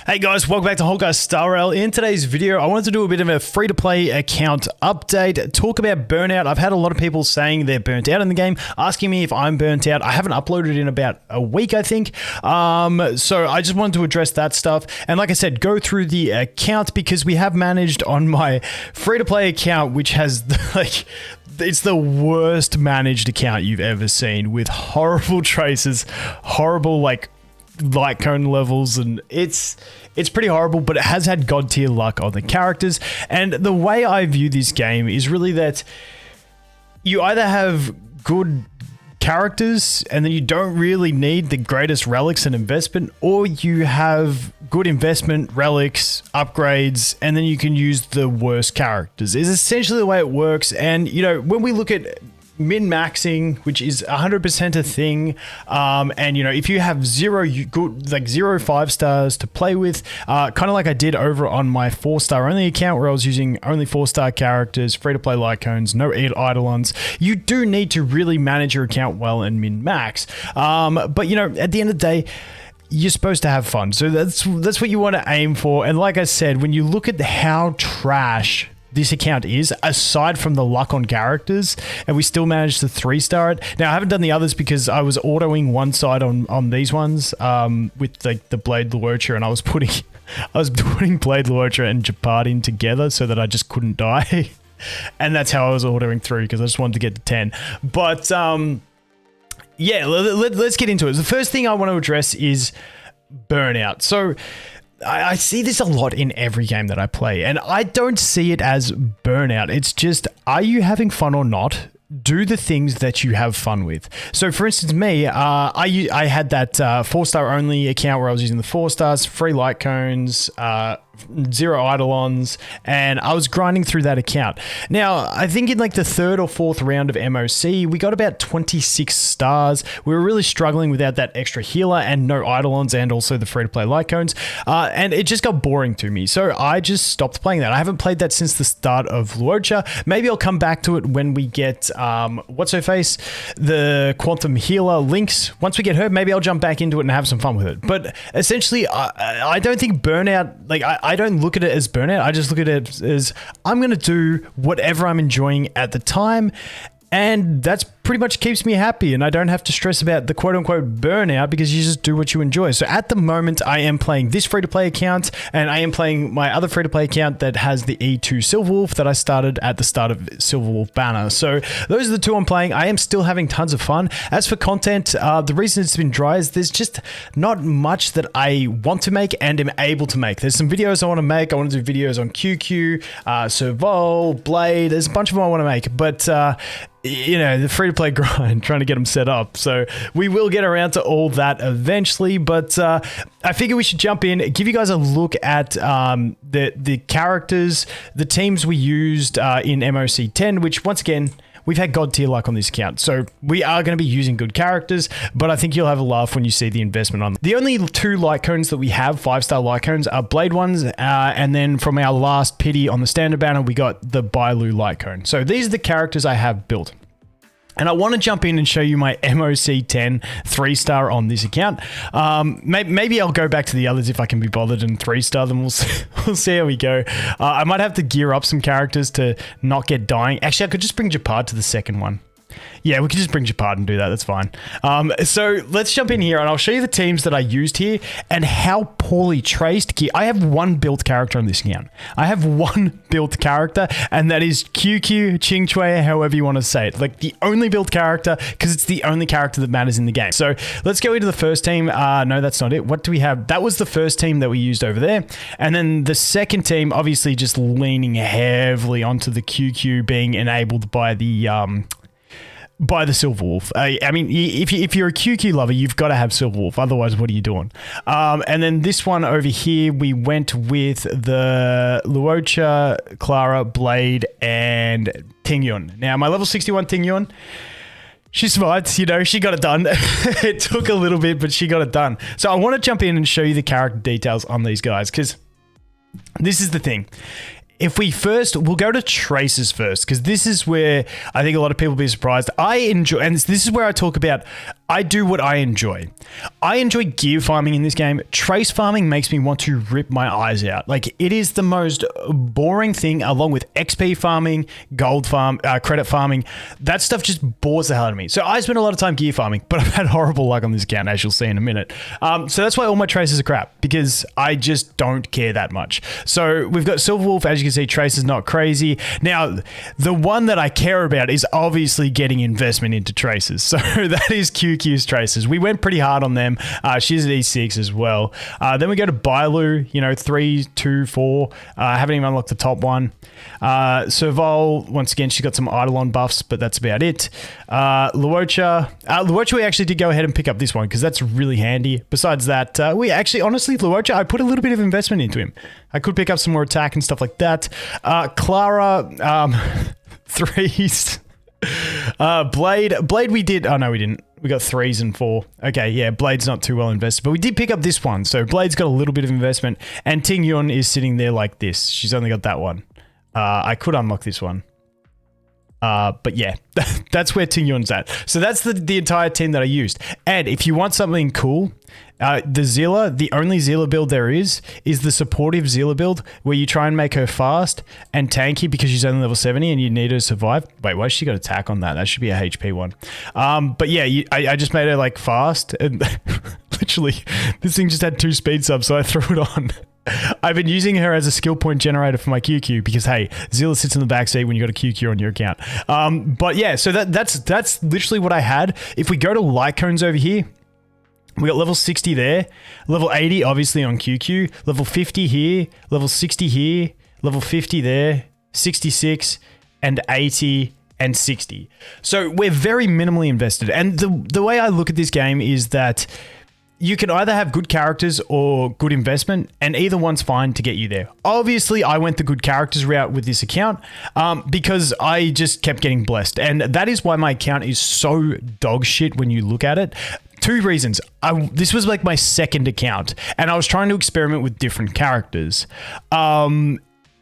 Hey guys, welcome back to Honkai Star Rail. In today's video, I wanted to do a bit of a free-to-play account update, talk about burnout. I've had a lot of people saying they're burnt out in the game, asking me if I'm burnt out. I haven't uploaded in about a week, I think. So I just wanted to address that stuff. And like I said, go through the account because we have managed on my free-to-play account, which has it's the worst managed account you've ever seen with horrible traces, horrible light cone levels, and it's pretty horrible, but it has had god tier luck on the characters. And the way I view this game is really that you either have good characters and then you don't really need the greatest relics and investment, or you have good investment, relics, upgrades, and then you can use the worst characters. Is essentially the way it works. And you know, when we look at min-maxing, which is 100% a thing, and you know, if you have zero 5 stars to play with, kind of like I did over on my 4-star only account where I was using only 4-star characters, free-to-play light cones, no eidolons, you do need to really manage your account well and min-max. But you know, at the end of the day, you're supposed to have fun, so that's what you want to aim for. And like I said, when you look at how trash this account is, aside from the luck on characters, and we still managed to 3-star it. Now, I haven't done the others because I was autoing one side on these ones with the Blade Luocha, and I was putting Blade Luocha and Japard in together so that I just couldn't die. And that's how I was ordering through, because I just wanted to get to 10. But yeah, let's get into it. The first thing I want to address is burnout. So I see this a lot in every game that I play, and I don't see it as burnout. It's just, are you having fun or not? Do the things that you have fun with. So for instance, me, I had that 4-star only account where I was using the 4 stars, free light cones, 0 eidolons, and I was grinding through that account. Now, I think in like the 3rd or 4th round of MoC, we got about 26 stars. We were really struggling without that extra healer and no eidolons and also the free-to-play light cones, and it just got boring to me. So I just stopped playing that. I haven't played that since the start of Luocha. Maybe I'll come back to it when we get, what's-her-face, the Quantum Healer Lynx. Once we get her, maybe I'll jump back into it and have some fun with it. But essentially, I don't think burnout, like, I don't look at it as burnout. I just look at it as I'm going to do whatever I'm enjoying at the time. And that's pretty much keeps me happy, and I don't have to stress about the quote-unquote burnout because you just do what you enjoy. So at the moment, I am playing this free-to-play account, and I am playing my other free-to-play account that has the E2 Silverwolf that I started at the start of Silverwolf Banner. So those are the two I'm playing. I am still having tons of fun. As for content, the reason it's been dry is there's just not much that I want to make and am able to make. There's some videos I want to make. I want to do videos on QQ, Serval, Blade. There's a bunch of them I want to make, but you know, the free-to-play grind, trying to get them set up. So we will get around to all that eventually, but I figure we should jump in, give you guys a look at the characters, the teams we used in MoC10, which once again, we've had god tier luck on this account, so we are going to be using good characters, but I think you'll have a laugh when you see the investment on them. The only 2 light cones that we have, 5-star light cones, are Blade ones, and then from our last pity on the standard banner, we got the Bailu light cone. So these are the characters I have built. And I want to jump in and show you my MoC10 3-star on this account. Maybe I'll go back to the others if I can be bothered and 3-star them. We'll see how we go. I might have to gear up some characters to not get dying. Actually, I could just bring Japard to the second one. Yeah, we can just bring Japard and do that. That's fine. So let's jump in here and I'll show you the teams that I used here and how poorly traced. I have 1 built character on this account. I have 1 built character, and that is QQ, Qingchui, however you want to say it. Like the only built character, because it's the only character that matters in the game. So let's go into the first team. No, that's not it. What do we have? That was the first team that we used over there. And then the second team, obviously just leaning heavily onto the QQ being enabled by the Silverwolf. I mean, if you're a QQ lover, you've got to have Silverwolf. Otherwise, what are you doing? And then this one over here, we went with the Luocha, Clara, Blade, and Tingyun. Now, my level 61 Tingyun, she survived, you know, she got it done. It took a little bit, but she got it done. So I want to jump in and show you the character details on these guys, because this is the thing. If we'll go to traces first, because this is where I think a lot of people will be surprised. I enjoy, and this is where I talk about, I do what I enjoy. I enjoy gear farming in this game. Trace farming makes me want to rip my eyes out. Like, it is the most boring thing, along with XP farming, gold farm, credit farming. That stuff just bores the hell out of me. So I spend a lot of time gear farming, but I've had horrible luck on this account, as you'll see in a minute. So that's why all my traces are crap, because I just don't care that much. So we've got Silver Wolf. As you can see, trace is not crazy. Now, the one that I care about is obviously getting investment into traces. So that is QQ's traces. We went pretty hard on them. She's at E6 as well. Then we go to Bailu, 3, 2, 4. Haven't even unlocked the top one. Serval, once again, she's got some Eidolon buffs, but that's about it. Luocha. Luocha, we actually did go ahead and pick up this one because that's really handy. Besides that, we actually, honestly, Luocha, I put a little bit of investment into him. I could pick up some more attack and stuff like that. Clara, 3s. Blade we did. Oh, no, we didn't. We got 3s and 4. Okay, yeah, Blade's not too well invested, but we did pick up this one. So Blade's got a little bit of investment, and Ting Yun is sitting there like this. She's only got that one. I could unlock this one. But yeah, that's where Ting Yun's at. So that's the entire team that I used. And if you want something cool, the only Zilla build there is the supportive Zilla build, where you try and make her fast and tanky because she's only level 70 and you need her to survive. Wait, why has she got attack on that? That should be a HP one. But yeah, I just made her like fast, and literally this thing just had 2 speed subs, so I threw it on. I've been using her as a skill point generator for my QQ because, hey, Zilla sits in the backseat when you got a QQ on your account. But yeah, so that's literally what I had. If we go to light cones over here, we got level 60 there, level 80 obviously on QQ, level 50 here, level 60 here, level 50 there, 66 and 80 and 60. So we're very minimally invested. And the way I look at this game is that you can either have good characters or good investment, and either one's fine to get you there. Obviously, I went the good characters route with this account because I just kept getting blessed. And that is why my account is so dog shit when you look at it. 2 reasons. This was like my second account, and I was trying to experiment with different characters.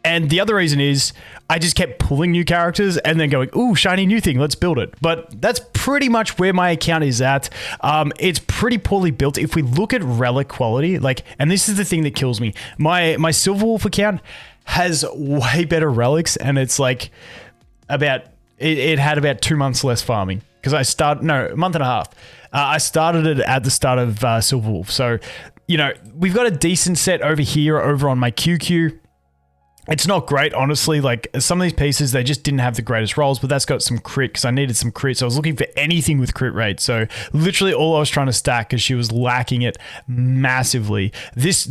And the other reason is I just kept pulling new characters and then going, ooh, shiny new thing, let's build it. But that's pretty much where my account is at. It's pretty poorly built. If we look at relic quality, and this is the thing that kills me. My Silver Wolf account has way better relics, and it's like it had about 2 months less farming. Because a month and a half. I started it at the start of Silver Wolf. So, we've got a decent set over here, over on my QQ. It's not great, honestly. Like, some of these pieces, they just didn't have the greatest rolls, but that's got some crit because I needed some crit. So I was looking for anything with crit rate. So literally all I was trying to stack because she was lacking it massively. This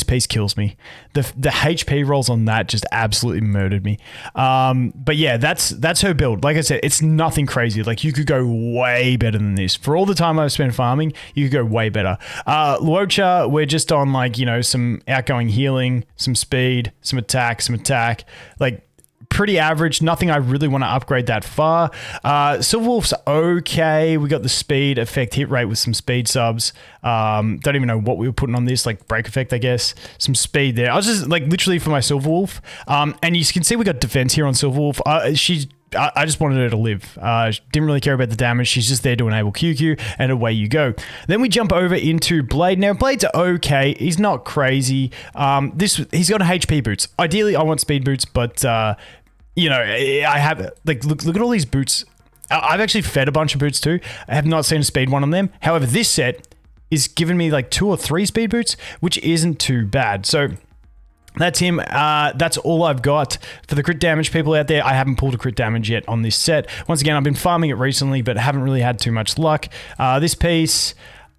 piece kills me. The HP rolls on that just absolutely murdered me. But yeah, that's her build. Like I said, it's nothing crazy. Like, you could go way better than this. For all the time I've spent farming, you could go way better. Luocha, we're just on some outgoing healing, some speed, some attack, like pretty average. Nothing I really want to upgrade that far. Silver Wolf's okay. We got the speed effect hit rate with some speed subs. Don't even know what we were putting on this, like break effect, I guess. Some speed there. I was just literally for my Silver Wolf. And you can see we got defense here on Silver Wolf. I just wanted her to live. Didn't really care about the damage. She's just there to enable QQ, and away you go. Then we jump over into Blade. Now, Blade's okay. He's not crazy. He's got HP boots. Ideally, I want speed boots, but I have look at all these boots. I've actually fed a bunch of boots too. I have not seen a speed one on them. However, this set is giving me 2 or 3 speed boots, which isn't too bad. So that's him. That's all I've got. For the crit damage people out there, I haven't pulled a crit damage yet on this set. Once again, I've been farming it recently, but haven't really had too much luck. This piece,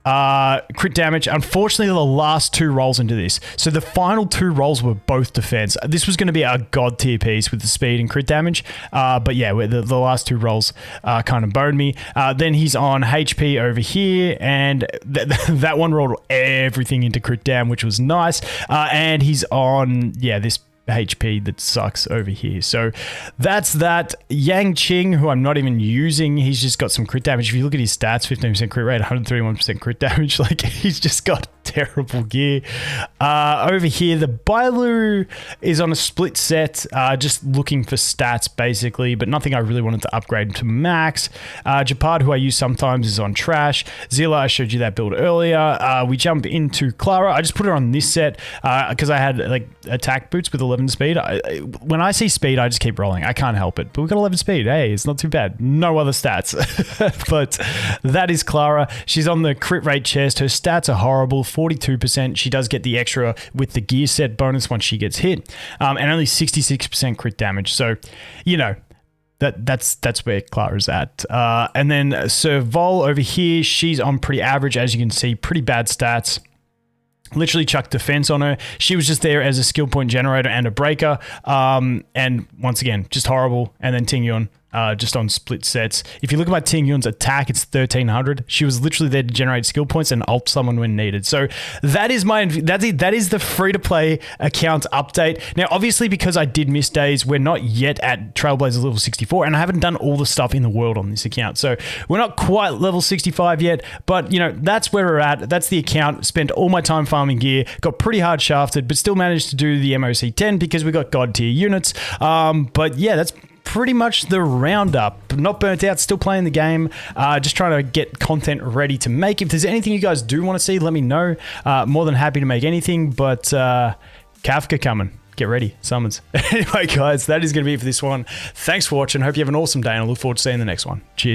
crit damage. Unfortunately, the last 2 rolls into this. So the final 2 rolls were both defense. This was going to be a god tier piece with the speed and crit damage. But yeah, the last 2 rolls kind of boned me. Then he's on HP over here, and that one rolled everything into crit dam, which was nice. And he's on, this HP that sucks over here. So that's that. Yang Qing, who I'm not even using, he's just got some crit damage. If you look at his stats, 15% crit rate, 131% crit damage, he's just got terrible gear. Over here, the Bailu is on a split set, just looking for stats basically, but nothing I really wanted to upgrade to max. Japard, who I use sometimes, is on trash. Zilla, I showed you that build earlier. We jump into Clara. I just put her on this set because I had like attack boots with 11 speed. When I see speed, I just keep rolling. I can't help it, but we've got 11 speed. Hey, it's not too bad. No other stats, but that is Clara. She's on the crit rate chest. Her stats are horrible, 42%. She does get the extra with the gear set bonus once she gets hit, and only 66% crit damage. So, you know, that's where Clara's at. And then Sir Vol over here, she's on pretty average, as you can see, pretty bad stats. Literally chucked defense on her. She was just there as a skill point generator and a breaker. And once again, just horrible. And then Ting Yun, just on split sets. If you look at my Ting Yun's attack, it's 1300. She was literally there to generate skill points and ult someone when needed. So that is that is the free-to-play account update. Now, obviously, because I did miss days, we're not yet at Trailblazers level 64, and I haven't done all the stuff in the world on this account. So we're not quite level 65 yet, but, you know, that's where we're at. That's the account. Spent all my time farming gear, got pretty hard shafted, but still managed to do the MoC10 because we got god tier units. But yeah, that's pretty much the roundup. Not burnt out, still playing the game, just trying to get content ready to make. If there's anything you guys do want to see, let me know. More than happy to make anything, but Kafka coming. Get ready, summons. Anyway, guys, that is going to be it for this one. Thanks for watching. Hope you have an awesome day, and I look forward to seeing the next one. Cheers.